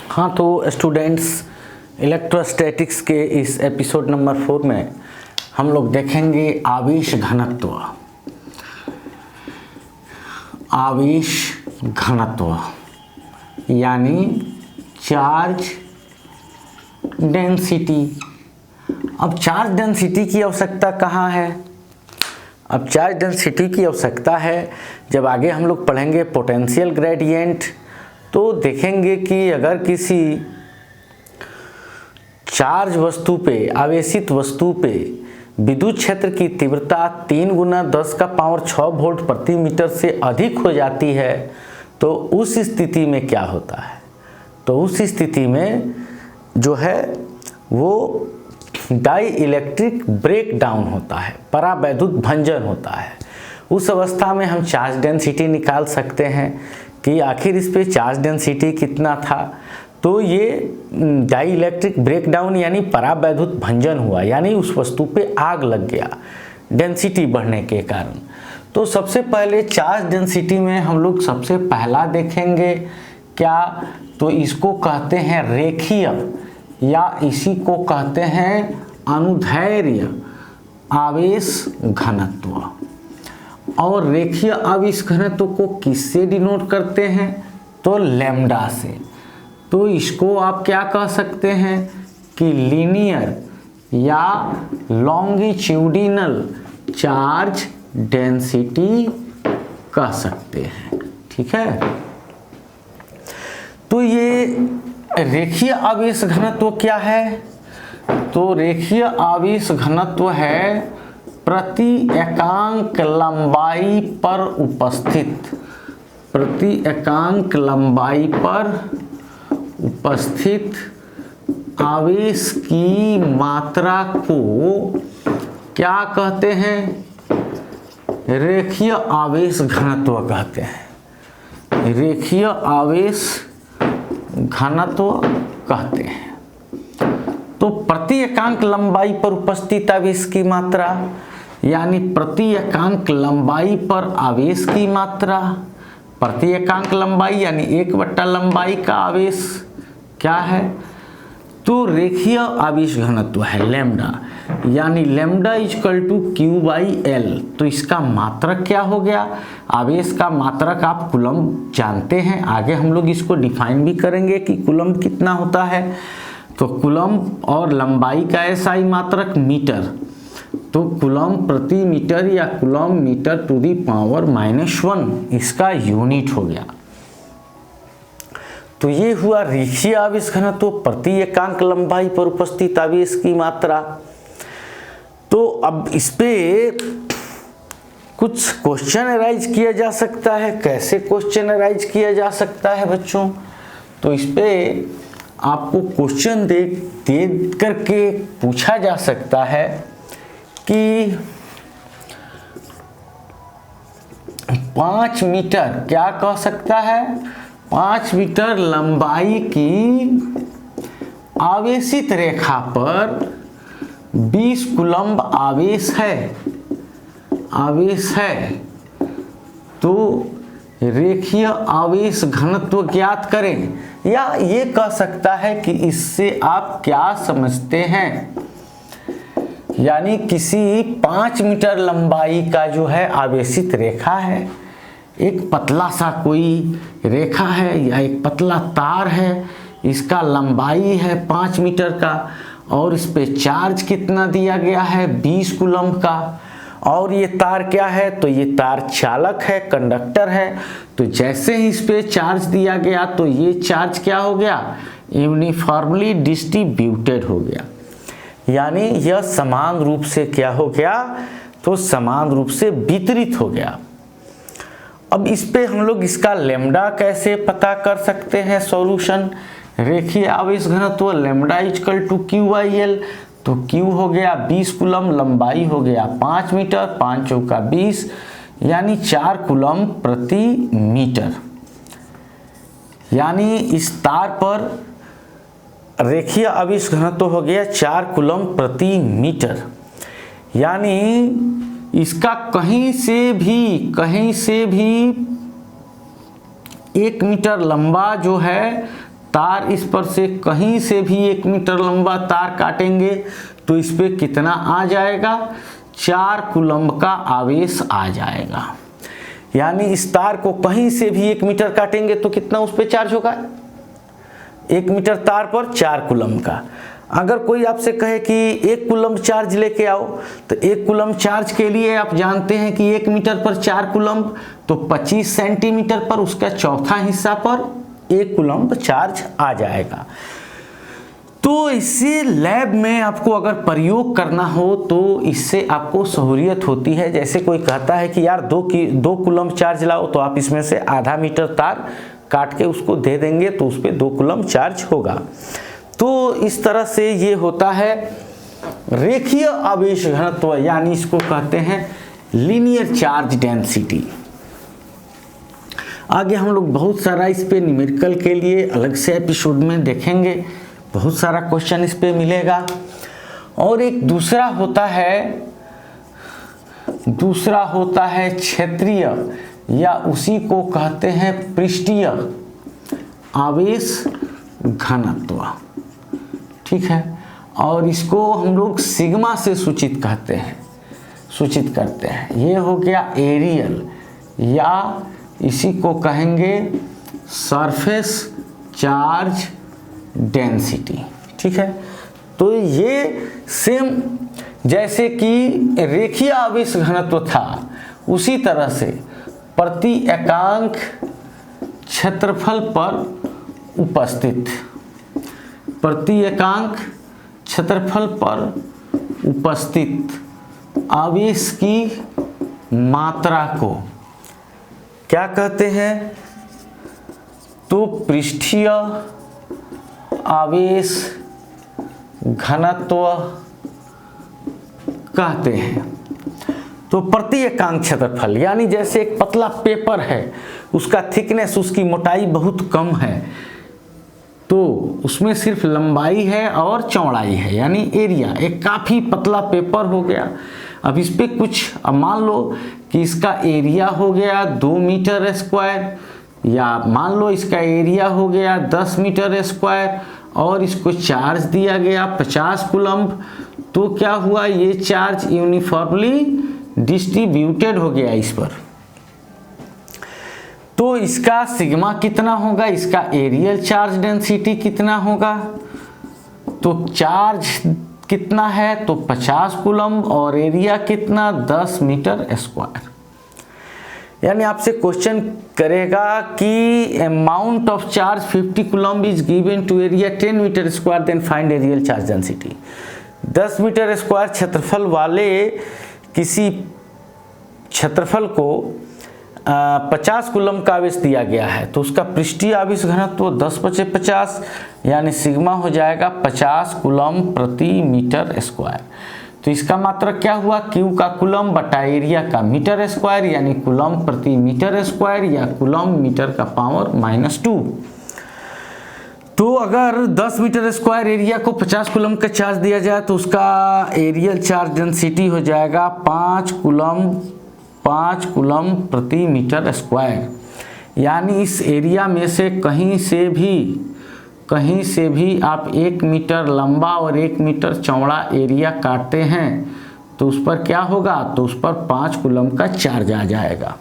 हाँ तो students, electrostatics के इस एपिसोड नंबर 4 में हम लोग देखेंगे आवेश घनत्व। आवेश घनत्व यानी चार्ज डेंसिटी। अब चार्ज डेंसिटी की आवश्यकता कहाँ है? अब चार्ज डेंसिटी की आवश्यकता है जब आगे हम लोग पढ़ेंगे पोटेंशियल ग्रेडियंट, तो देखेंगे कि अगर किसी चार्ज वस्तु पे, आवेशित वस्तु पे विद्युत क्षेत्र की तीव्रता 3 गुना 10⁶ वोल्ट प्रति मीटर से अधिक हो जाती है तो उस स्थिति में क्या होता है? तो उस स्थिति में जो है वो डाई इलेक्ट्रिक ब्रेक डाउन होता है, परावैद्युत भंजन होता है। उस अवस्था में हम चार्ज डेंसिटी निकाल सकते हैं कि आखिर इस पे चार्ज डेंसिटी कितना था। तो ये डाई इलेक्ट्रिक ब्रेक डाउन यानी परावैद्युत भंजन हुआ, यानी उस वस्तु पे आग लग गया डेंसिटी बढ़ने के कारण। तो सबसे पहले चार्ज डेंसिटी में हम लोग सबसे पहला देखेंगे क्या, तो इसको कहते हैं रेखीय या इसी को कहते हैं अनुदैर्ध्य आवेश घनत्व। और रेखीय आवेश घनत्व को किससे डिनोट करते हैं? तो लैम्डा से। तो इसको आप क्या कह सकते हैं कि लीनियर या लॉन्गिट्यूडिनल चार्ज डेंसिटी कह सकते हैं। ठीक है, तो ये रेखीय आवेश घनत्व क्या है? तो रेखीय आवेश घनत्व है प्रति एकांक लंबाई पर उपस्थित, प्रति एकांक लंबाई पर उपस्थित आवेश की मात्रा को क्या कहते हैं? रेखीय आवेश घनत्व कहते हैं। रेखीय आवेश घनत्व कहते हैं। तो प्रति एकांक लंबाई पर उपस्थित आवेश की मात्रा यानी प्रति एकांक लंबाई पर आवेश की मात्रा, प्रति एकांक लंबाई यानी 1/, लंबाई का आवेश क्या है? तो रेखीय आवेश घनत्व है लैम्डा, यानी लैम्डा इक्वल टू Q/L। तो इसका मात्रक क्या हो गया? आवेश का मात्रक आप कूलम्ब जानते हैं, आगे हम लोग इसको डिफाइन भी करेंगे कि कूलम्ब कितना होता है। तो कूलम्ब और लंबाई का SI मात्रक मीटर, तो कूलम्ब प्रति मीटर या coulomb metre to the power -1 इसका यूनिट हो गया। तो ये हुआ रेखीय आवेश घनत्व, प्रति एकांक लंबाई पर उपस्थित आवेश की मात्रा। तो अब इस पे कुछ क्वेश्चन अराइज किया जा सकता है। कैसे क्वेश्चन अराइज किया जा सकता है बच्चों? तो इस पे आपको क्वेश्चन दे करके पूछा जा सकता है कि 5 मीटर, क्या कह सकता है? 5 मीटर लंबाई की आवेशित रेखा पर 20 कूलम्ब आवेश है, आवेश है। तो रेखीय आवेश घनत्व ज्ञात करें, या ये कह सकता है कि इससे आप क्या समझते हैं, यानी किसी 5 मीटर लंबाई का जो है आवेशित रेखा है, एक पतला सा कोई रेखा है या एक पतला तार है, इसका लंबाई है 5 मीटर का और इस पे चार्ज कितना दिया गया है? 20 कूलम्ब का। और ये तार क्या है? तो ये तार चालक है, कंडक्टर है। तो जैसे ही इस पे चार्ज दिया गया तो ये चार्ज क्या हो गया? यूनिफॉर्मली डिस्ट्रीब्यूटेड हो गया, यानी यह समान रूप से क्या हो गया? तो समान रूप से वितरित हो गया। अब इस पे हम लोग इसका लैम्डा कैसे पता कर सकते हैं? सॉल्यूशन, रेखीय आवेश घनत्व लैम्डा इक्वल टू Q/L। तो Q हो गया 20 कूलम्ब, लंबाई हो गया 5 मीटर, 5 चौका 20 यानी 4 कूलम्ब प्रति मीटर। यानी इस तार पर रेखीय आवेश घनत्व हो गया 4 कूलम्ब प्रति मीटर। यानी इसका कहीं से भी 1 मीटर लंबा जो है तार इस पर से कहीं से भी 1 मीटर लंबा तार काटेंगे तो इस पे कितना आ जाएगा, 4 कूलम्ब का आवेश आ जाएगा। यानी इस तार को कहीं से भी 1 मीटर काटेंगे तो कितना उस पर चार्ज होगा, 1 मीटर तार पर 4 कूलम्ब का। अगर कोई आपसे कहे कि 1 कूलम्ब चार्ज लेके आओ, तो 1 कूलम्ब चार्ज के लिए आप जानते हैं कि 1 मीटर पर 4 कूलम्ब, तो 25 सेंटीमीटर पर उसका चौथा हिस्सा पर 1 कूलम्ब चार्ज आ जाएगा। तो इससे लैब में आपको अगर प्रयोग करना हो तो इससे आपको सहूलियत होती है। जैसे कोई कहता है कि यार 2 कूलम्ब चार्ज लाओ, तो आप इसमें से आधा मीटर तार काट के उसको दे देंगे तो उस पर 2 कूलम्ब चार्ज होगा। तो इस तरह से ये होता है रेखीय आवेश घनत्व, यानी इसको कहते हैं लीनियर चार्ज डेंसिटी। आगे हम लोग बहुत सारा इस पे न्यूमेरिकल के लिए अलग से एपिसोड में देखेंगे, बहुत सारा क्वेश्चन इस पे मिलेगा। और एक दूसरा होता है क्षेत्रीय, या उसी को कहते हैं पृष्ठीय आवेश घनत्व, ठीक है। और इसको हम लोग सिग्मा से सूचित करते हैं। ये हो गया एरियल, या इसी को कहेंगे सरफेस चार्ज डेंसिटी, ठीक है। तो ये सेम जैसे कि रेखीय आवेश घनत्व था, उसी तरह से प्रति एकांक क्षेत्रफल पर उपस्थित आवेश की मात्रा को क्या कहते हैं, तो पृष्ठीय आवेश घनत्व कहते हैं। तो प्रति एकांक क्षेत्रफल, यानी जैसे एक पतला पेपर है, उसका थिकनेस, उसकी मोटाई बहुत कम है, तो उसमें सिर्फ लंबाई है और चौड़ाई है, यानी एरिया। एक काफ़ी पतला पेपर हो गया, अब इस पर कुछ, अब मान लो कि इसका एरिया हो गया 2 मीटर स्क्वायर, या मान लो इसका एरिया हो गया 10 मीटर स्क्वायर, और इसको चार्ज दिया गया 50 कूलम्ब, तो क्या हुआ, ये चार्ज यूनिफॉर्मली डिस्ट्रीब्यूटेड हो गया इस पर। तो इसका सिग्मा कितना होगा, इसका एरियल चार्ज डेंसिटी कितना होगा, तो चार्ज कितना है, तो 50 कूलम्ब, और एरिया कितना, 10 मीटर स्क्वायर। यानी आपसे क्वेश्चन करेगा कि amount of charge 50 coulomb is given to area 10 metre square, then find areal charge density. 10 metre square क्षेत्रफल वाले किसी क्षेत्रफल को 50 कूलम्ब का आवेश दिया गया है, तो उसका पृष्ठीय आवेश घनत्व 10/50, यानी सिग्मा हो जाएगा 50 कूलम्ब प्रति मीटर स्क्वायर। तो इसका मात्रक क्या हुआ, क्यू का कूलम्ब बटा एरिया का मीटर स्क्वायर, यानी कूलम्ब प्रति मीटर स्क्वायर, या कूलम्ब मीटर का पावर -2। तो अगर 10 मीटर स्क्वायर एरिया को 50 कूलम्ब का चार्ज दिया जाए तो उसका एरियल चार्ज डेंसिटी हो जाएगा 5 कूलम्ब प्रति मीटर स्क्वायर। यानी इस एरिया में से कहीं से भी आप 1 मीटर लंबा और 1 मीटर चौड़ा एरिया काटते हैं तो उस पर क्या होगा, तो उस पर 5 कूलम्ब का चार्ज आ जाएगा।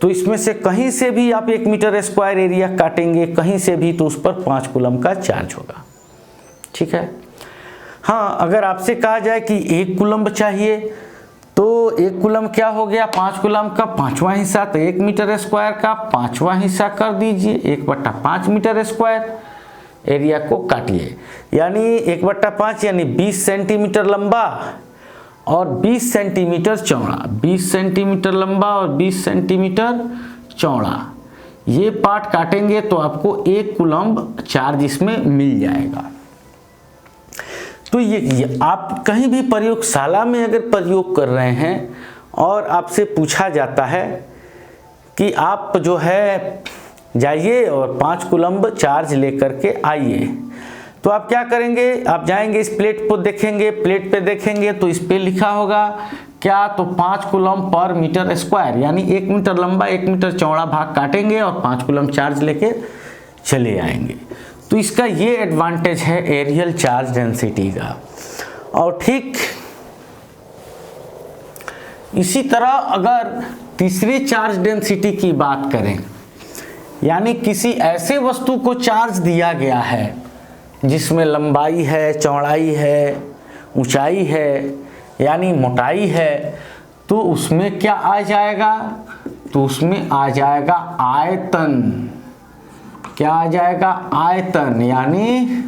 तो इसमें से कहीं से भी आप 1 मीटर स्क्वायर एरिया काटेंगे, कहीं से भी, तो उस पर 5 कूलम्ब का चार्ज होगा, ठीक है। हाँ, अगर आपसे कहा जाए कि 1 कूलम्ब चाहिए, तो 1 कूलम्ब क्या हो गया, 5 कूलम्ब का 5वां हिस्सा, तो 1 मीटर स्क्वायर का 5वां हिस्सा कर दीजिए, 1/5 मीटर स्क्वायर एरिया को काटिए, यानी 1/5 यानी 20 सेंटीमीटर लंबा और 20 सेंटीमीटर चौड़ा, 20 सेंटीमीटर लंबा और 20 सेंटीमीटर चौड़ा। ये पार्ट काटेंगे तो आपको 1 कूलम्ब चार्ज इसमें मिल जाएगा। तो ये आप कहीं भी प्रयोगशाला में अगर प्रयोग कर रहे हैं और आपसे पूछा जाता है कि आप जो है जाइए और 5 कूलम्ब चार्ज लेकर के आइए, तो आप क्या करेंगे, आप जाएंगे इस प्लेट को देखेंगे, प्लेट पे देखेंगे तो इस पे लिखा होगा क्या, तो 5 कूलम्ब पर मीटर स्क्वायर, यानी 1 मीटर लंबा 1 मीटर चौड़ा भाग काटेंगे और 5 कूलम्ब चार्ज लेके चले आएंगे। तो इसका ये एडवांटेज है एरियल चार्ज डेंसिटी का। और ठीक इसी तरह अगर तीसरी चार्ज डेंसिटी की बात करें, यानी किसी ऐसे वस्तु को चार्ज दिया गया है जिसमें लंबाई है, चौड़ाई है, ऊंचाई है, यानी मोटाई है, तो उसमें क्या आ जाएगा? तो उसमें आ जाएगा आयतन। क्या आ जाएगा? आयतन, यानी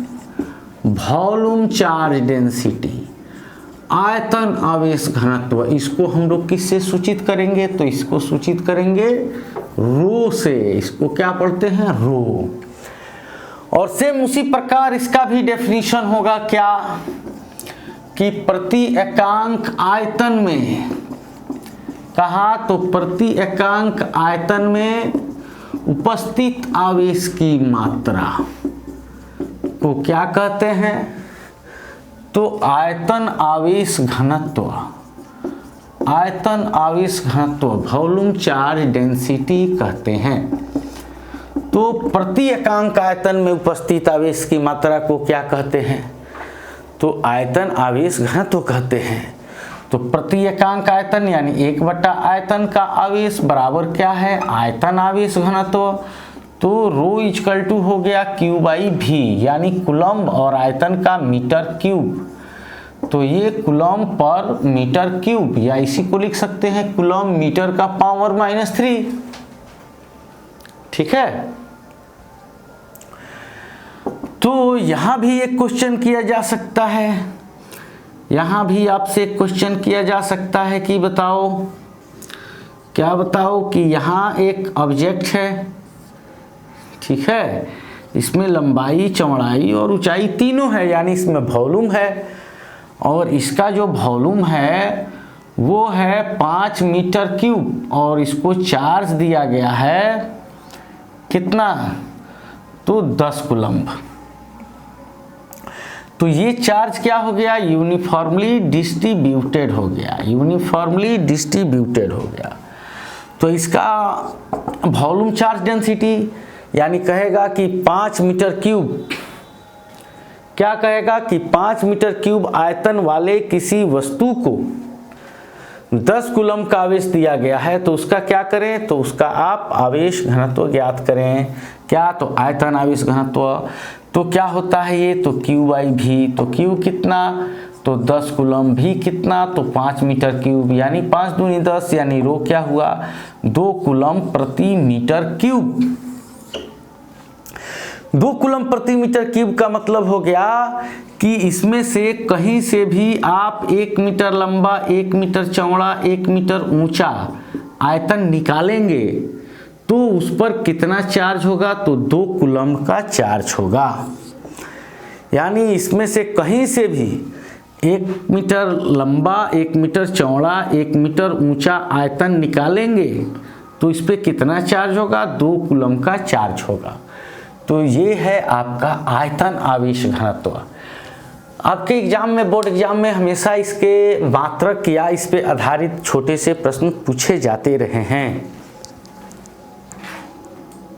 वॉल्यूम चार्ज डेंसिटी, आयतन आवेश घनत्व। इसको हम लोग किससे सूचित करेंगे? तो इसको सूचित करेंगे रो से। इसको क्या पढ़ते हैं? रो। और सेम उसी प्रकार इसका भी डेफिनेशन होगा क्या कि प्रति एकांक आयतन में, कहा तो प्रति एकांक आयतन में उपस्थित आवेश की मात्रा को क्या कहते हैं? तो आयतन आवेश घनत्व, आयतन आवेश घनत्व वॉल्यूम चार्ज डेंसिटी कहते हैं। तो प्रति एकांक आयतन में उपस्थित आवेश की मात्रा को क्या कहते हैं? तो आयतन आवेश घनत्व कहते हैं। तो प्रति एकांक आयतन यानी 1 आयतन का आवेश बराबर क्या है? आयतन आवेश घनत्व। तो रो इक्वल टू हो गया Q/V, यानी कूलम्ब और आयतन का मीटर क्यूब। तो ये कूलम्ब पर मीटर क्यूब, या इसी को लिख सकते हैं कूलम्ब मीटर का पावर -3। ठीक है। तो यहां भी एक क्वेश्चन किया जा सकता है, यहां भी आपसे एक क्वेश्चन किया जा सकता है कि बताओ, क्या बताओ कि यहां एक ऑब्जेक्ट है, ठीक है, इसमें लंबाई, चौड़ाई और ऊंचाई तीनों है, यानी इसमें वॉल्यूम है, और इसका जो वॉल्यूम है वो है 5 मीटर क्यूब, और इसको चार्ज दिया गया है कितना? तो 10 कूलम्ब। तो ये चार्ज क्या हो गया? यूनिफॉर्मली डिस्ट्रीब्यूटेड हो गया, यूनिफॉर्मली डिस्ट्रीब्यूटेड हो गया। तो इसका वॉल्यूम चार्ज डेंसिटी यानी कहेगा कि 5 मीटर क्यूब, क्या कहेगा कि 5 मीटर क्यूब आयतन वाले किसी वस्तु को 10 कूलम्ब का आवेश दिया गया है, तो उसका क्या करें? तो उसका आप आवेश घनत्व ज्ञात करें। क्या? तो आयतन आवेश घनत्व। तो क्या होता है ये? तो Q/V। तो Q कितना? तो 10 कूलम्ब। भी कितना? तो 5 मीटर क्यूब, यानी 5 दूनी 10, यानी रो क्या हुआ? 2 कूलम्ब प्रति मीटर क्यूब। 2 कूलम्ब प्रति मीटर क्यूब का मतलब हो गया कि इसमें से कहीं से भी आप 1 मीटर लंबा, 1 मीटर चौड़ा, 1 मीटर ऊंचा आयतन निकालेंगे तो उस पर कितना चार्ज होगा? तो 2 कूलम्ब का चार्ज होगा। यानी इसमें से कहीं से भी 1 मीटर लंबा, 1 मीटर चौड़ा, 1 मीटर ऊंचा आयतन निकालेंगे तो इस पर कितना चार्ज होगा? 2 कूलम्ब का चार्ज होगा। तो ये है आपका आयतन आवेश घनत्व। आपके एग्जाम में, बोर्ड एग्जाम में हमेशा इसके मात्रक या इस पे आधारित छोटे से प्रश्न पूछे जाते रहे हैं।